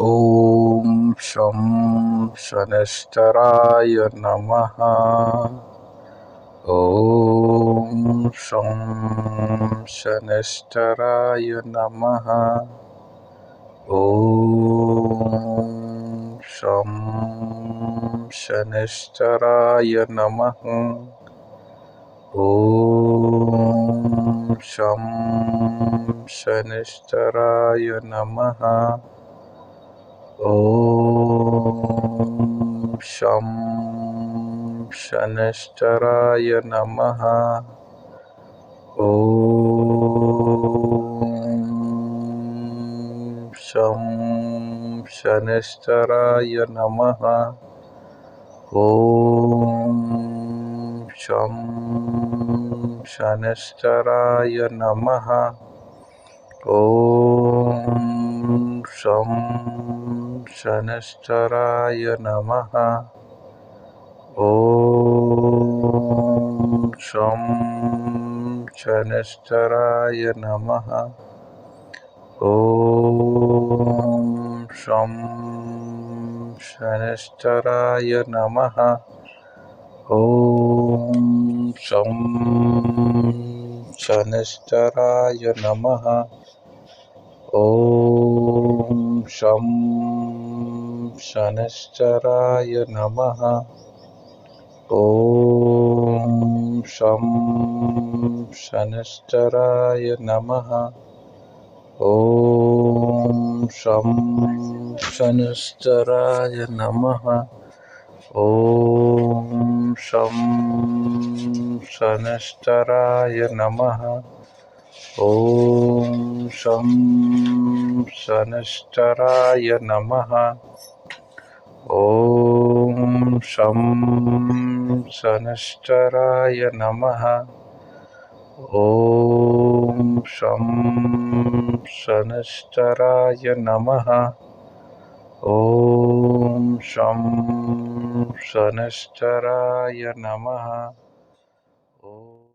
ॐ शं शनैश्चराय नमः। ॐ शं शनैश्चराय नमः। ॐ शं शनैश्चराय नमः। ॐ शं शनैश्चराय नमः। ॐ शं शनैश्चराय नमः। ॐ शं शनैश्चराय नमः। ॐ शं शनैश्चराय नमः। ॐ शं शनैश्चराय नमः। ॐ शं शनैश्चराय नमः। ॐ शं शनैश्चराय नमः। ॐ शं शनैश्चराय नमः। ॐ शं शनैश्चराय नमः। ॐ शं शनैश्चराय नमः। ॐ शं शनैश्चराय नमः। ॐ शं शनैश्चराय नमः। ॐ शं शनैश्चराय नमः। ॐ शं शनैश्चराय नमः। ॐ शं शनैश्चराय नमः। ॐ शं शनैश्चराय नमः।